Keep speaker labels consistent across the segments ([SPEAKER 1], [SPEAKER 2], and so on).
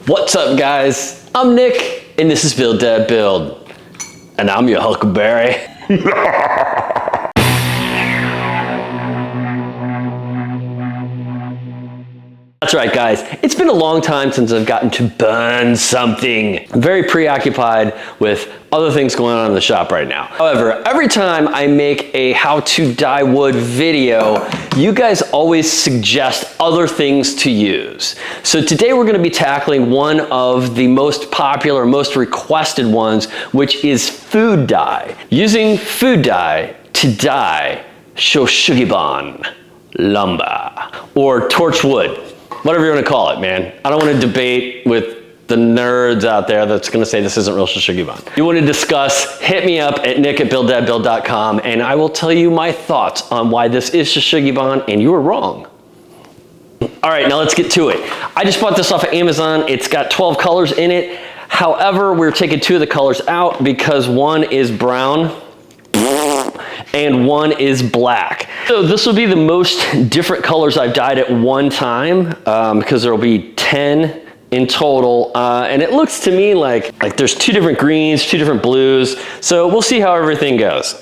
[SPEAKER 1] What's up, guys? I'm Nick, and this is Build Dad Build. And I'm your Huckleberry. That's right, guys. It's been a long time since I've gotten to burn something. I'm very preoccupied with other things going on in the shop right now. However, every time I make a how to dye wood video, you guys always suggest other things to use. So today we're gonna be tackling one of the most popular, most requested ones, which is food dye. Using food dye to dye Shou Sugi lumber, or torch wood. Whatever you want to call it, man. I don't want to debate with the nerds out there that's going to say this isn't real Shou Sugi. You want to discuss, hit me up at nick@builddadbuild.com and I will tell you my thoughts on why this is Shou Sugi and you were wrong. All right, now let's get to it. I just bought this off of Amazon. It's got 12 colors in it. However, we're taking 2 of the colors out because one is brown and one is black. So this will be the most different colors I've dyed at one time because there will be 10 in total. And it looks to me like there's 2 different greens, 2 different blues. So we'll see how everything goes.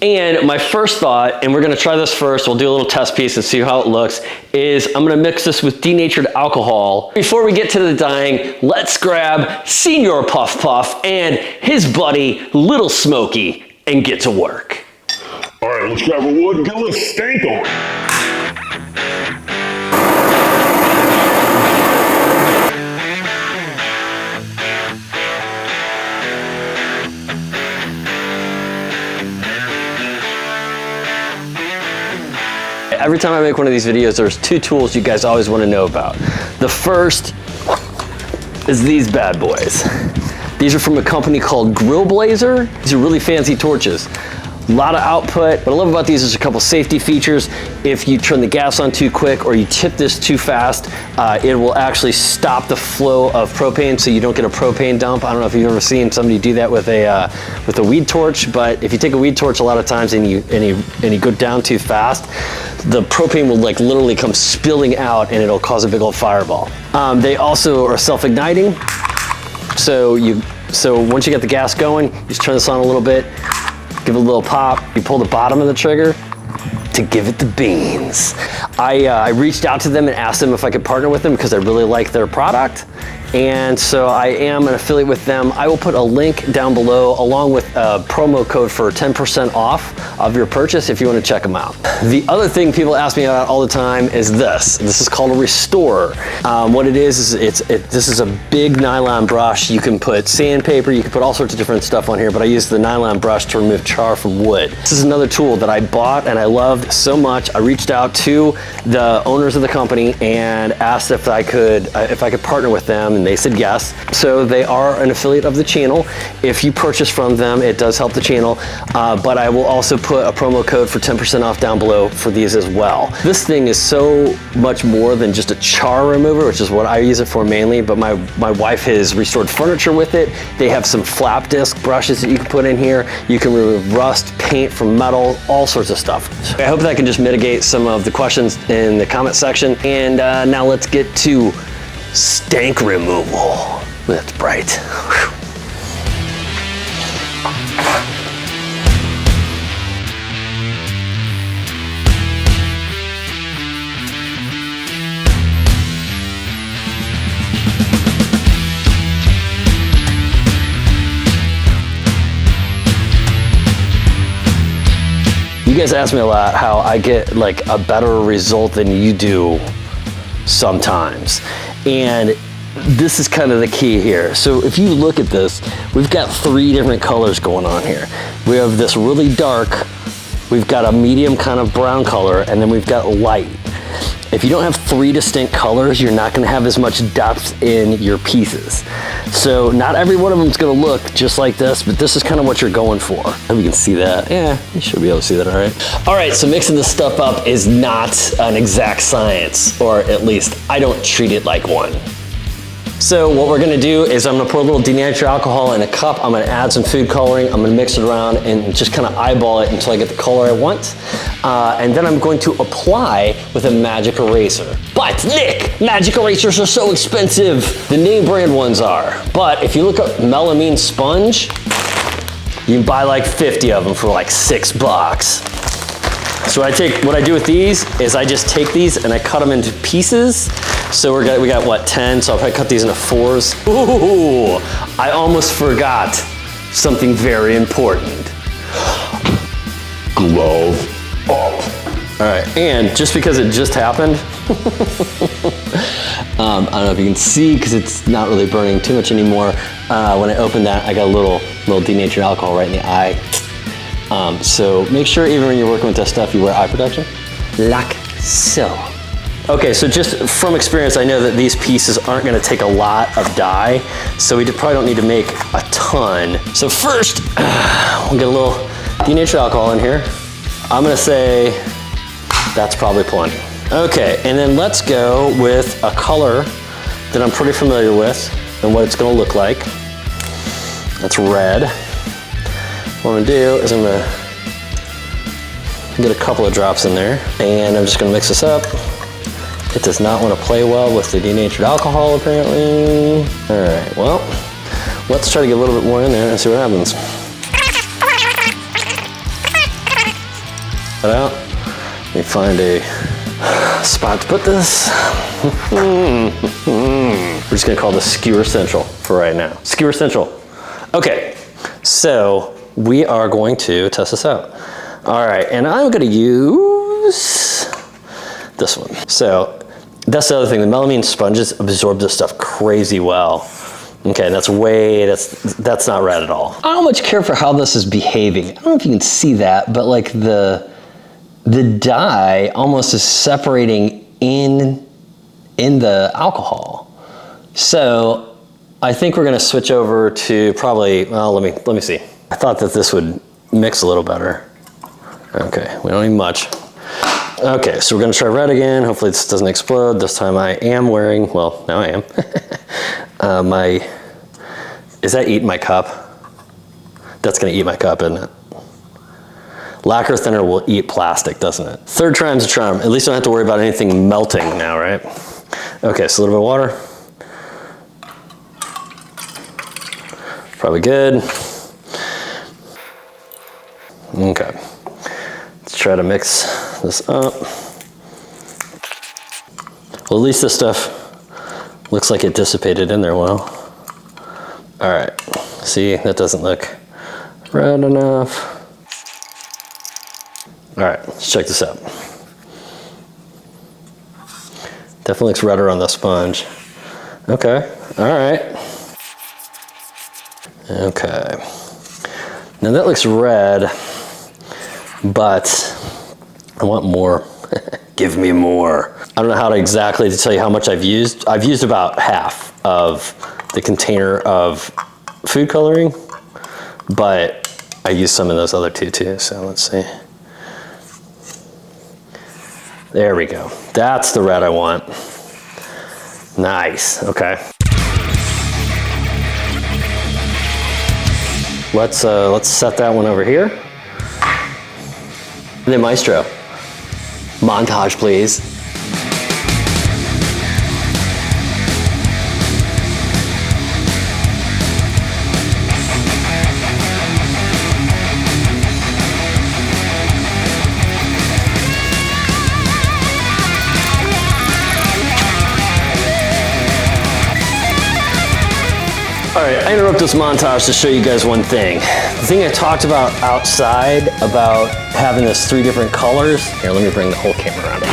[SPEAKER 1] And my first thought, and we're gonna try this first, we'll do a little test piece and see how it looks, is I'm gonna mix this with denatured alcohol. Before we get to the dyeing, let's grab Senior Puff Puff and his buddy, Little Smokey, and get to work.
[SPEAKER 2] All right, let's grab a wood and get a little stank on it.
[SPEAKER 1] Every time I make one of these videos, there's 2 tools you guys always want to know about. The first is these bad boys. These are from a company called Grill Blazer. These are really fancy torches. A lot of output. What I love about these is a couple safety features. If you turn the gas on too quick or you tip this too fast, it will actually stop the flow of propane so you don't get a propane dump. I don't know if you've ever seen somebody do that with a weed torch, but if you take a weed torch a lot of times and you go down too fast, the propane will like literally come spilling out and it'll cause a big old fireball. They also are self-igniting. So once you get the gas going, you just turn this on a little bit, give it a little pop, you pull the bottom of the trigger to give it the beans. I reached out to them and asked them if I could partner with them because I really like their product. And so I am an affiliate with them. I will put a link down below along with a promo code for 10% off of your purchase if you want to check them out. The other thing people ask me about all the time is this. This is called a restorer. What it is this is a big nylon brush. You can put sandpaper, you can put all sorts of different stuff on here, but I use the nylon brush to remove char from wood. This is another tool that I bought and I loved so much. I reached out to the owners of the company and asked if I could partner with them, and they said yes. So they are an affiliate of the channel. If you purchase from them, it does help the channel, but I will also put a promo code for 10% off down below for these as well. This thing is so much more than just a char remover, which is what I use it for mainly, but my wife has restored furniture with it. They have some flap disc brushes that you can put in here. You can remove rust, paint from metal, all sorts of stuff. I hope that can just mitigate some of the questions in the comment section. And now let's get to stank removal. That's bright. Whew. You guys ask me a lot how I get like a better result than you do sometimes. And this is kind of the key here. So if you look at this, we've got 3 different colors going on here. We have this really dark, we've got a medium kind of brown color, and then we've got light. If you don't have 3 distinct colors, you're not gonna have as much depth in your pieces. So not every one of them is gonna look just like this, but this is kind of what you're going for. I hope you can see that. Yeah, you should be able to see that all right. All right, so mixing this stuff up is not an exact science, or at least I don't treat it like one. So what we're gonna do is I'm gonna put a little denatured alcohol in a cup. I'm gonna add some food coloring. I'm gonna mix it around and just kind of eyeball it until I get the color I want. And then I'm going to apply with a magic eraser. But Nick, magic erasers are so expensive. The name brand ones are. But if you look up Melamine Sponge, you can buy like 50 of them for like $6. So what I do with these is I just take these and I cut them into pieces. So we got what, 10? So I'll probably cut these into 4s. Ooh, I almost forgot something very important.
[SPEAKER 2] Glove up.
[SPEAKER 1] All right, and just because it just happened, I don't know if you can see because it's not really burning too much anymore. When I opened that, I got a little denatured alcohol right in the eye. So make sure even when you're working with this stuff, you wear eye protection. Like so. Okay, so just from experience, I know that these pieces aren't gonna take a lot of dye, so we probably don't need to make a ton. So first, we'll get a little denatured alcohol in here. I'm gonna say that's probably plenty. Okay, and then let's go with a color that I'm pretty familiar with and what it's gonna look like. That's red. What I'm gonna do is I'm gonna get a couple of drops in there, and I'm just gonna mix this up. It does not want to play well with the denatured alcohol, apparently. All right, well, let's try to get a little bit more in there and see what happens. Cut out. Let me find a spot to put this. We're just gonna call this Skewer Central for right now. Skewer Central. Okay, so we are going to test this out. All right, and I'm gonna use this one. So that's the other thing, the melamine sponges absorb this stuff crazy well. Okay, that's not red at all. I don't much care for how this is behaving. I don't know if you can see that, but like the dye almost is separating in the alcohol. So I think we're gonna switch over to probably, well, let me see. I thought that this would mix a little better. Okay, we don't need much. Okay, so we're gonna try red again. Hopefully this doesn't explode. This time I am wearing, well, now I am. Is that eating my cup? That's gonna eat my cup, isn't it? Lacquer thinner will eat plastic, doesn't it? Third time's a charm. At least I don't have to worry about anything melting now, right? Okay, so a little bit of water. Probably good. Okay. Let's try to mix this up. Well, at least this stuff looks like it dissipated in there well. All right, see, that doesn't look red enough. All right, let's check this out. Definitely looks redder on the sponge. Okay, all right. Okay, now that looks red, but I want more. Give me more. I don't know how to exactly to tell you how much I've used. I've used about half of the container of food coloring, but I used some of those other two too, so let's see. There we go. That's the red I want. Nice, okay. Let's set that one over here. And then Maestro, montage please. All right, I interrupt this montage to show you guys one thing. The thing I talked about outside, about having this 3 different colors. Here, let me bring the whole camera around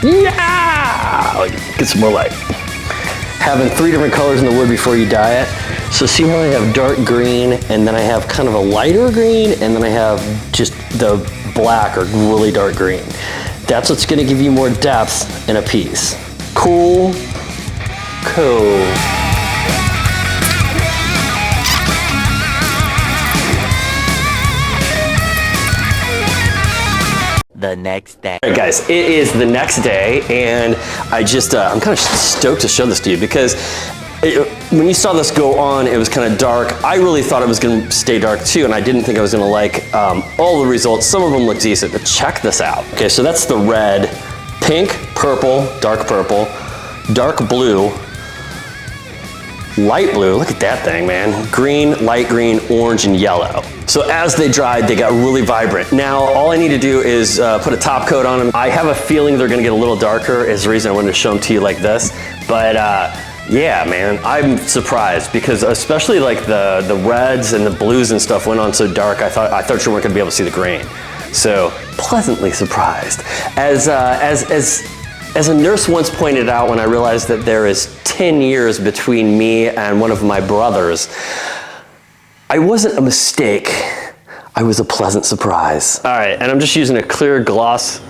[SPEAKER 1] here. Yeah! Get some more light. Having 3 different colors in the wood before you dye it. So see how I have dark green, and then I have kind of a lighter green, and then I have just the black or really dark green. That's what's gonna give you more depth in a piece. Cool. Cool.
[SPEAKER 3] The next day.
[SPEAKER 1] All right, guys, it is the next day, and I'm kind of stoked to show this to you because When you saw this go on, it was kind of dark. I really thought it was gonna stay dark too, and I didn't think I was gonna like all the results. Some of them look decent, but check this out. Okay, so that's the red, pink, purple, dark blue, light blue, look at that thing, man. Green, light green, orange, and yellow. So as they dried, they got really vibrant. Now, all I need to do is put a top coat on them. I have a feeling they're gonna get a little darker, is the reason I wanted to show them to you like this. But yeah, man, I'm surprised because especially like the reds and the blues and stuff went on so dark, I thought you weren't gonna be able to see the grain. So, pleasantly surprised. As a nurse once pointed out when I realized that there is 10 years between me and one of my brothers, I wasn't a mistake, I was a pleasant surprise. All right, and I'm just using a clear gloss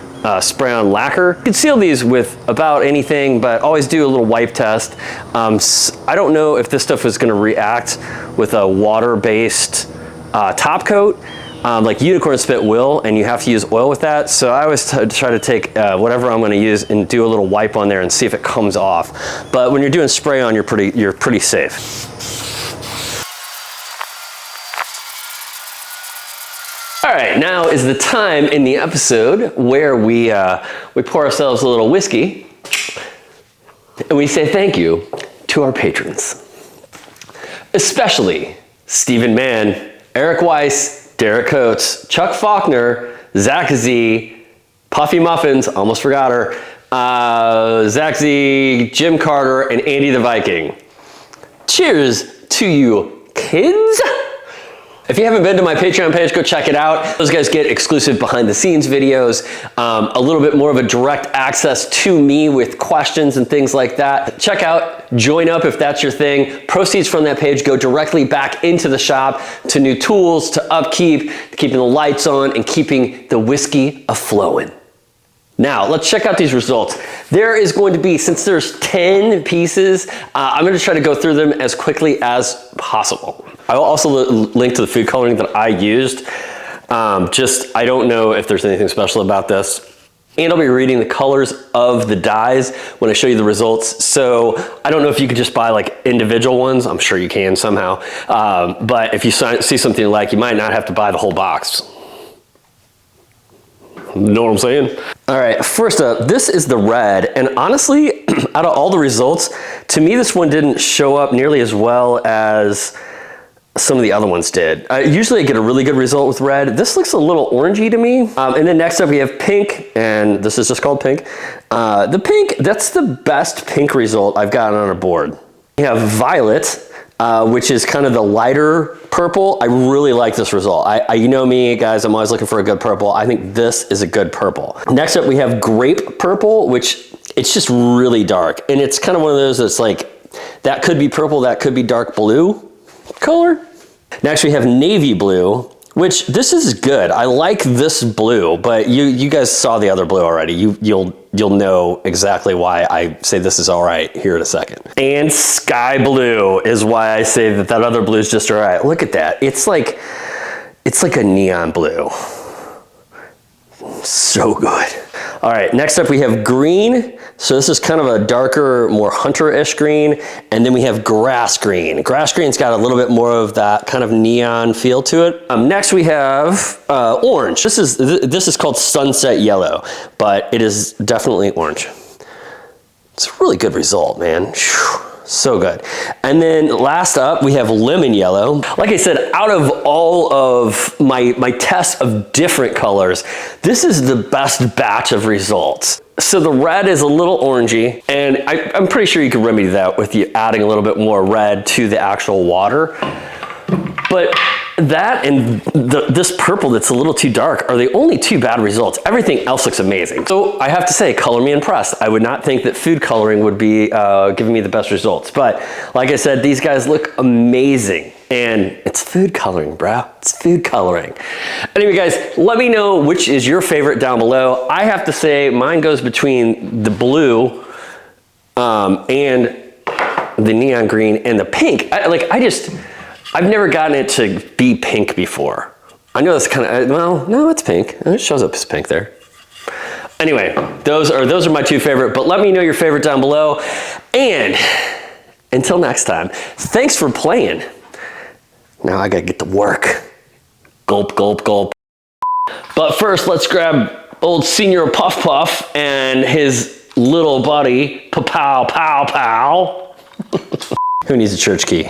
[SPEAKER 1] spray on lacquer. You can seal these with about anything, but always do a little wipe test. I don't know if this stuff is gonna react with a water-based top coat. Like Unicorn Spit will, and you have to use oil with that. So I always try to take whatever I'm gonna use and do a little wipe on there and see if it comes off. But when you're doing spray on, you're pretty safe. All right, now is the time in the episode where we pour ourselves a little whiskey and we say thank you to our patrons. Especially Stephen Mann, Eric Weiss, Derek Coates, Chuck Faulkner, Zach Z, Puffy Muffins, almost forgot her, Zach Z, Jim Carter, and Andy the Viking. Cheers to you, kids. If you haven't been to my Patreon page, go check it out. Those guys get exclusive behind the scenes videos, a little bit more of a direct access to me with questions and things like that. Check out, join up if that's your thing. Proceeds from that page go directly back into the shop to new tools, to upkeep, to keeping the lights on and keeping the whiskey a-flowing. Now, let's check out these results. There is going to be, since there's 10 pieces, I'm gonna try to go through them as quickly as possible. I will also link to the food coloring that I used. I don't know if there's anything special about this. And I'll be reading the colors of the dyes when I show you the results. So I don't know if you could just buy like individual ones. I'm sure you can somehow. But if you see something you like, you might not have to buy the whole box. Know what I'm saying? All right, first up, this is the red. And honestly, out of all the results, to me, this one didn't show up nearly as well as some of the other ones did. Usually I get a really good result with red. This looks a little orangey to me. And then next up we have pink, and this is just called pink. The pink, that's the best pink result I've gotten on a board. We have violet, which is kind of the lighter purple. I really like this result. You know me, guys, I'm always looking for a good purple. I think this is a good purple. Next up, we have grape purple, which it's just really dark. And it's kind of one of those that's like, that could be purple, that could be dark blue color. Next, we have navy blue, which this is good. I like this blue, but you guys saw the other blue already. You'll know exactly why I say this is all right here in a second. And sky blue is why I say that other blue is just all right. Look at that. It's like a neon blue. So good. All right, next up we have green. So this is kind of a darker, more hunter-ish green. And then we have grass green. Grass green's got a little bit more of that kind of neon feel to it. Next we have orange. This is called sunset yellow, but it is definitely orange. It's a really good result, man. Whew. So good. And then last up, we have lemon yellow. Like I said, out of all of my tests of different colors, this is the best batch of results. So the red is a little orangey, and I'm pretty sure you can remedy that with you adding a little bit more red to the actual water. But that and this purple that's a little too dark are the only two bad results. Everything else looks amazing. So I have to say, color me impressed. I would not think that food coloring would be giving me the best results. But like I said, these guys look amazing. And it's food coloring, bro. It's food coloring. Anyway, guys, let me know which is your favorite down below. I have to say mine goes between the blue and the neon green and the pink. I've never gotten it to be pink before. I know that's kind of, well, no, it's pink. It shows up as pink there. Anyway, those are my two favorite, but let me know your favorite down below. And Until next time, thanks for playing. Now I gotta get to work. Gulp, gulp, gulp. But first, let's grab old Senior Puff Puff and his little buddy, Pow Pow Pow. Who needs a church key?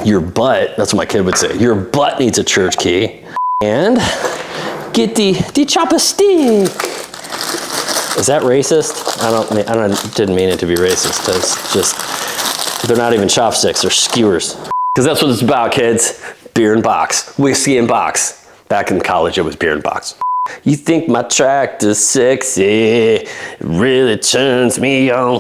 [SPEAKER 1] Your butt, that's what my kid would say. Your butt needs a church key. And get the chopstick. Is that racist? I didn't mean it to be racist. It's just, they're not even chopsticks, they're skewers. Because that's what it's about, kids. Beer and box, whiskey and box. Back in college, it was beer and box. You think my tractor's sexy? It really turns me on.